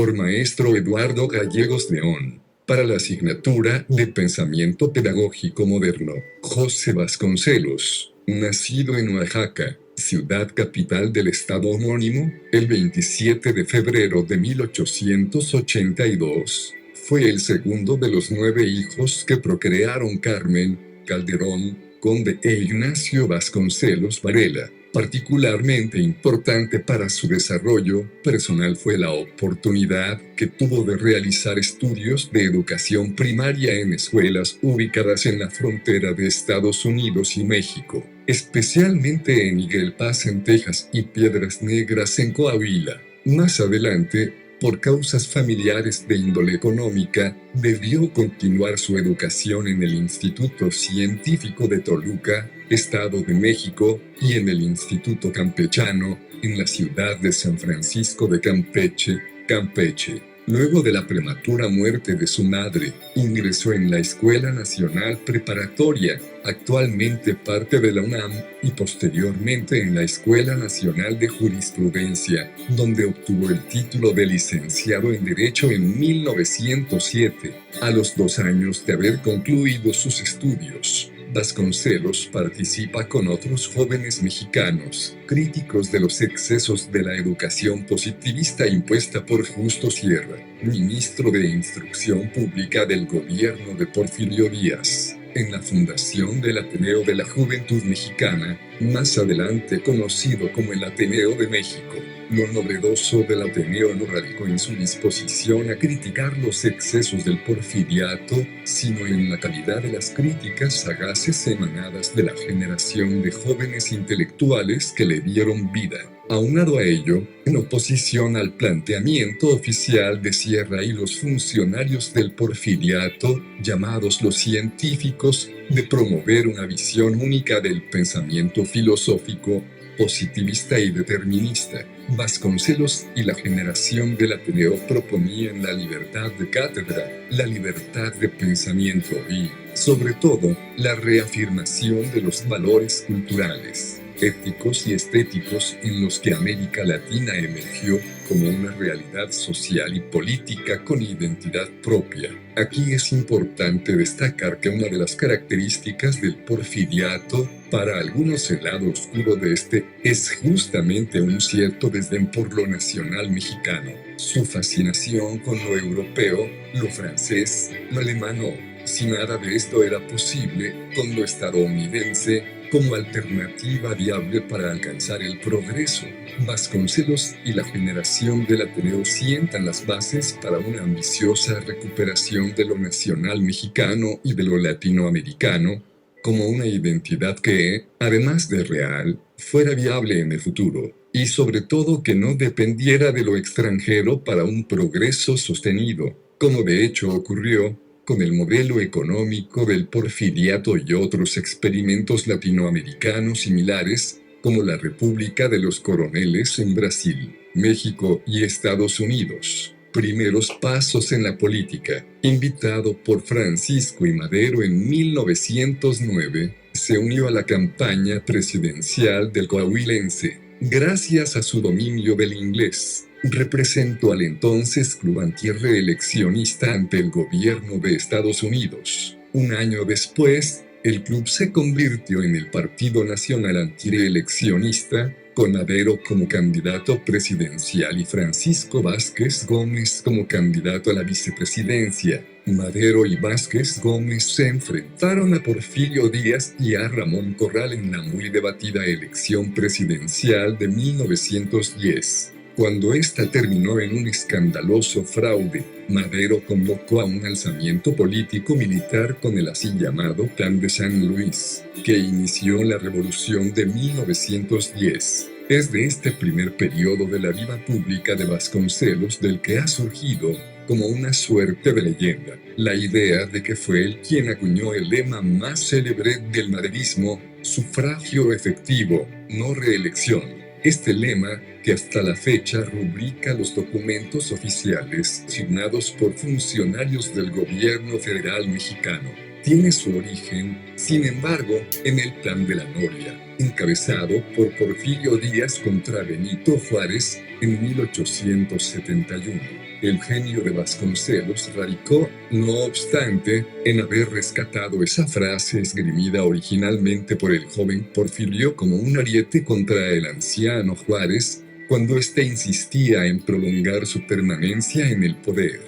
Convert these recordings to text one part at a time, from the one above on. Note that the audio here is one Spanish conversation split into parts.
por maestro Eduardo Gallegos León. Para la asignatura de Pensamiento Pedagógico Moderno, José Vasconcelos, nacido en Oaxaca, ciudad capital del estado homónimo, el 27 de febrero de 1882, fue el segundo de los 9 hijos que procrearon Carmen Calderón, conde e Ignacio Vasconcelos Varela. Particularmente importante para su desarrollo personal fue la oportunidad que tuvo de realizar estudios de educación primaria en escuelas ubicadas en la frontera de Estados Unidos y México, especialmente en Miguel Paz en Texas y Piedras Negras en Coahuila. Más adelante, por causas familiares de índole económica, debió continuar su educación en el Instituto Científico de Toluca, Estado de México, y en el Instituto Campechano, en la ciudad de San Francisco de Campeche, Campeche. Luego de la prematura muerte de su madre, ingresó en la Escuela Nacional Preparatoria, actualmente parte de la UNAM, y posteriormente en la Escuela Nacional de Jurisprudencia, donde obtuvo el título de licenciado en Derecho en 1907, a los 2 años de haber concluido sus estudios. Vasconcelos participa con otros jóvenes mexicanos, críticos de los excesos de la educación positivista impuesta por Justo Sierra, ministro de Instrucción Pública del gobierno de Porfirio Díaz, en la fundación del Ateneo de la Juventud Mexicana, más adelante conocido como el Ateneo de México. Lo novedoso del Ateneo no radicó en su disposición a criticar los excesos del porfiriato, sino en la calidad de las críticas sagaces emanadas de la generación de jóvenes intelectuales que le dieron vida. Aunado a ello, en oposición al planteamiento oficial de Sierra y los funcionarios del porfiriato, llamados los científicos, de promover una visión única del pensamiento filosófico, positivista y determinista, Vasconcelos y la generación del Ateneo proponían la libertad de cátedra, la libertad de pensamiento y, sobre todo, la reafirmación de los valores culturales, éticos y estéticos en los que América Latina emergió como una realidad social y política con identidad propia. Aquí es importante destacar que una de las características del porfiriato, para algunos el lado oscuro de este, es justamente un cierto desdén por lo nacional mexicano, su fascinación con lo europeo, lo francés, lo alemán o, si nada de esto era posible, con lo estadounidense, como alternativa viable para alcanzar el progreso. Vasconcelos y la generación del Ateneo sientan las bases para una ambiciosa recuperación de lo nacional mexicano y de lo latinoamericano, como una identidad que, además de real, fuera viable en el futuro, y sobre todo que no dependiera de lo extranjero para un progreso sostenido, como de hecho ocurrió con el modelo económico del porfiriato y otros experimentos latinoamericanos similares, como la República de los Coroneles en Brasil, México y Estados Unidos. Primeros pasos en la política. Invitado por Francisco I. Madero en 1909, se unió a la campaña presidencial del coahuilense. Gracias a su dominio del inglés, representó al entonces club antirreeleccionista ante el gobierno de Estados Unidos. Un año después, el club se convirtió en el Partido Nacional Antireeleccionista, con Madero como candidato presidencial y Francisco Vázquez Gómez como candidato a la vicepresidencia. Madero y Vázquez Gómez se enfrentaron a Porfirio Díaz y a Ramón Corral en la muy debatida elección presidencial de 1910. Cuando esta terminó en un escandaloso fraude, Madero convocó a un alzamiento político-militar con el así llamado Plan de San Luis, que inició la Revolución de 1910. Es de este primer periodo de la vida pública de Vasconcelos del que ha surgido, como una suerte de leyenda, la idea de que fue él quien acuñó el lema más célebre del maderismo: sufragio efectivo, no reelección. Este lema, que hasta la fecha rubrica los documentos oficiales signados por funcionarios del gobierno federal mexicano, tiene su origen, sin embargo, en el Plan de la Noria, encabezado por Porfirio Díaz contra Benito Juárez, en 1871. Eugenio de Vasconcelos radicó, no obstante, en haber rescatado esa frase esgrimida originalmente por el joven Porfirio como un ariete contra el anciano Juárez, cuando éste insistía en prolongar su permanencia en el poder.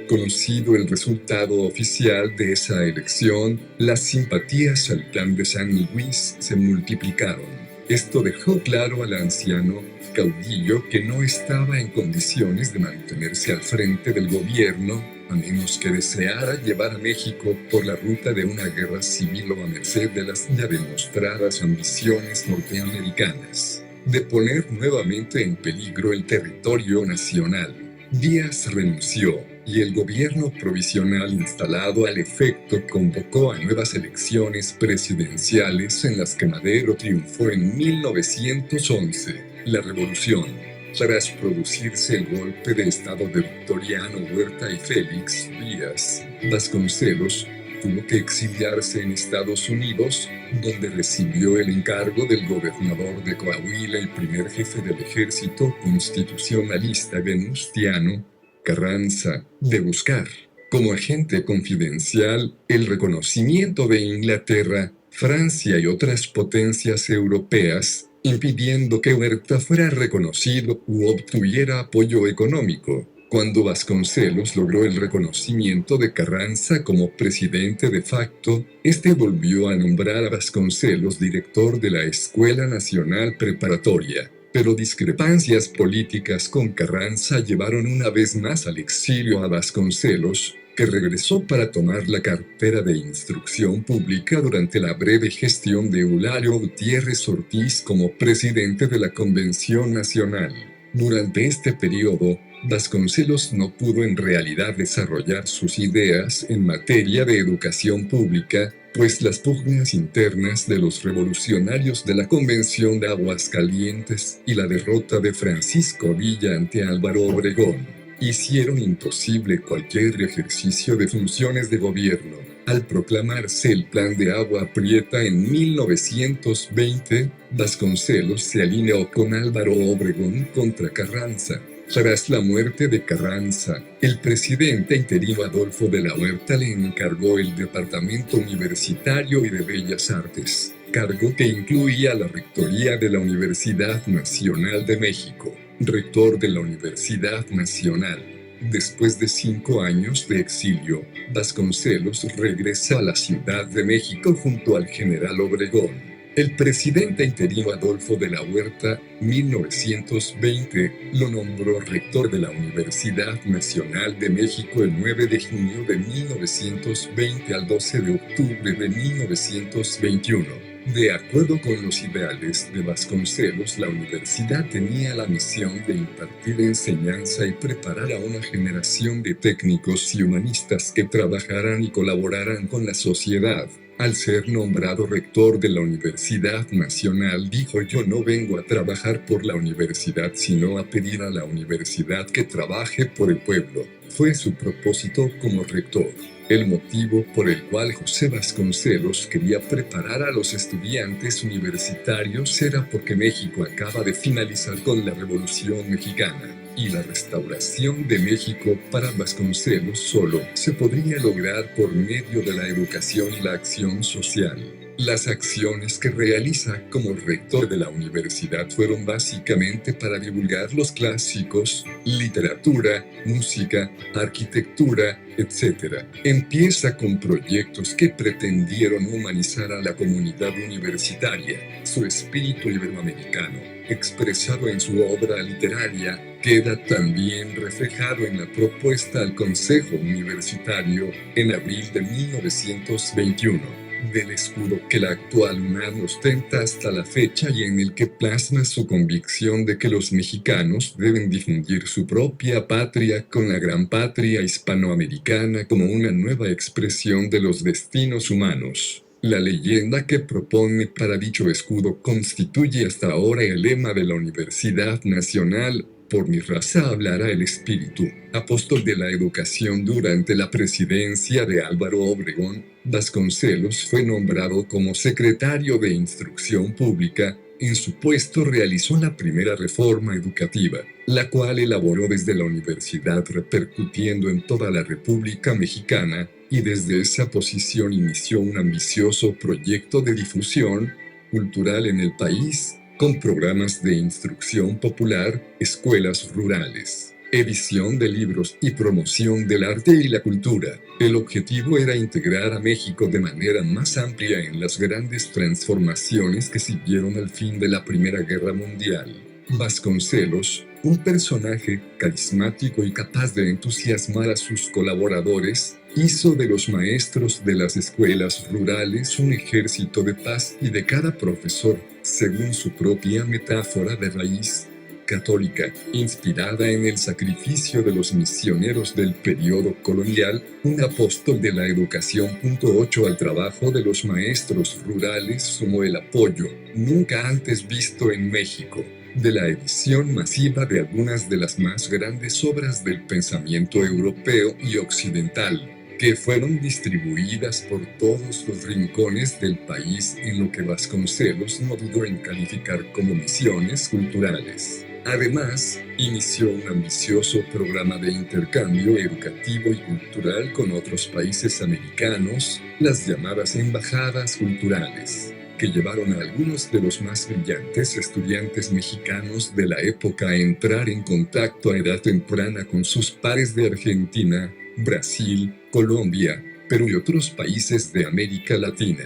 Conocido el resultado oficial de esa elección, las simpatías al plan de San Luis se multiplicaron. Esto dejó claro al anciano caudillo que no estaba en condiciones de mantenerse al frente del gobierno, a menos que deseara llevar a México por la ruta de una guerra civil o a merced de las ya demostradas ambiciones norteamericanas de poner nuevamente en peligro el territorio nacional. Díaz renunció, y el gobierno provisional instalado al efecto convocó a nuevas elecciones presidenciales en las que Madero triunfó en 1911. La revolución, tras producirse el golpe de estado de Victoriano Huerta y Félix Díaz Vasconcelos, tuvo que exiliarse en Estados Unidos, donde recibió el encargo del gobernador de Coahuila y primer jefe del ejército constitucionalista Venustiano Carranza, de buscar, como agente confidencial, el reconocimiento de Inglaterra, Francia y otras potencias europeas, impidiendo que Huerta fuera reconocido u obtuviera apoyo económico. Cuando Vasconcelos logró el reconocimiento de Carranza como presidente de facto, este volvió a nombrar a Vasconcelos director de la Escuela Nacional Preparatoria. Pero discrepancias políticas con Carranza llevaron una vez más al exilio a Vasconcelos, que regresó para tomar la cartera de Instrucción Pública durante la breve gestión de Eulalio Gutiérrez Ortiz como presidente de la Convención Nacional. Durante este periodo, Vasconcelos no pudo en realidad desarrollar sus ideas en materia de educación pública, pues las pugnas internas de los revolucionarios de la Convención de Aguascalientes y la derrota de Francisco Villa ante Álvaro Obregón hicieron imposible cualquier ejercicio de funciones de gobierno. Al proclamarse el Plan de Agua Prieta en 1920, Vasconcelos se alineó con Álvaro Obregón contra Carranza. Tras la muerte de Carranza, el presidente interino Adolfo de la Huerta le encargó el Departamento Universitario y de Bellas Artes, cargo que incluía la rectoría de la Universidad Nacional de México. Rector de la Universidad Nacional. Después de 5 años de exilio, Vasconcelos regresa a la Ciudad de México junto al general Obregón. El presidente interino Adolfo de la Huerta, 1920, lo nombró rector de la Universidad Nacional de México el 9 de junio de 1920 al 12 de octubre de 1921. De acuerdo con los ideales de Vasconcelos, la universidad tenía la misión de impartir enseñanza y preparar a una generación de técnicos y humanistas que trabajaran y colaboraran con la sociedad. Al ser nombrado rector de la Universidad Nacional, dijo: yo no vengo a trabajar por la universidad, sino a pedir a la universidad que trabaje por el pueblo. Fue su propósito como rector. El motivo por el cual José Vasconcelos quería preparar a los estudiantes universitarios era porque México acaba de finalizar con la Revolución Mexicana, y la restauración de México para Vasconcelos solo se podría lograr por medio de la educación y la acción social. Las acciones que realiza como rector de la universidad fueron básicamente para divulgar los clásicos, literatura, música, arquitectura, etc. Empieza con proyectos que pretendieron humanizar a la comunidad universitaria. Su espíritu iberoamericano, expresado en su obra literaria, queda también reflejado en la propuesta al Consejo Universitario en abril de 1921. Del escudo que la actual UNAM ostenta hasta la fecha y en el que plasma su convicción de que los mexicanos deben difundir su propia patria con la gran patria hispanoamericana como una nueva expresión de los destinos humanos. La leyenda que propone para dicho escudo constituye hasta ahora el lema de la Universidad Nacional: Por mi raza hablará el Espíritu, apóstol de la educación durante la presidencia de Álvaro Obregón, Vasconcelos fue nombrado como secretario de Instrucción Pública. En su puesto realizó la primera reforma educativa, la cual elaboró desde la universidad repercutiendo en toda la República Mexicana, y desde esa posición inició un ambicioso proyecto de difusión cultural en el país, con programas de instrucción popular, escuelas rurales, edición de libros y promoción del arte y la cultura. El objetivo era integrar a México de manera más amplia en las grandes transformaciones que siguieron al fin de la Primera Guerra Mundial. Vasconcelos, un personaje carismático y capaz de entusiasmar a sus colaboradores, hizo de los maestros de las escuelas rurales un ejército de paz y de cada profesor, según su propia metáfora de raíz católica, inspirada en el sacrificio de los misioneros del periodo colonial, un apóstol de la educación. 8 Al trabajo de los maestros rurales sumó el apoyo, nunca antes visto en México, de la edición masiva de algunas de las más grandes obras del pensamiento europeo y occidental, que fueron distribuidas por todos los rincones del país, en lo que Vasconcelos no dudó en calificar como misiones culturales. Además, inició un ambicioso programa de intercambio educativo y cultural con otros países americanos, las llamadas embajadas culturales, que llevaron a algunos de los más brillantes estudiantes mexicanos de la época a entrar en contacto a edad temprana con sus pares de Argentina, Brasil, Colombia, Perú y otros países de América Latina.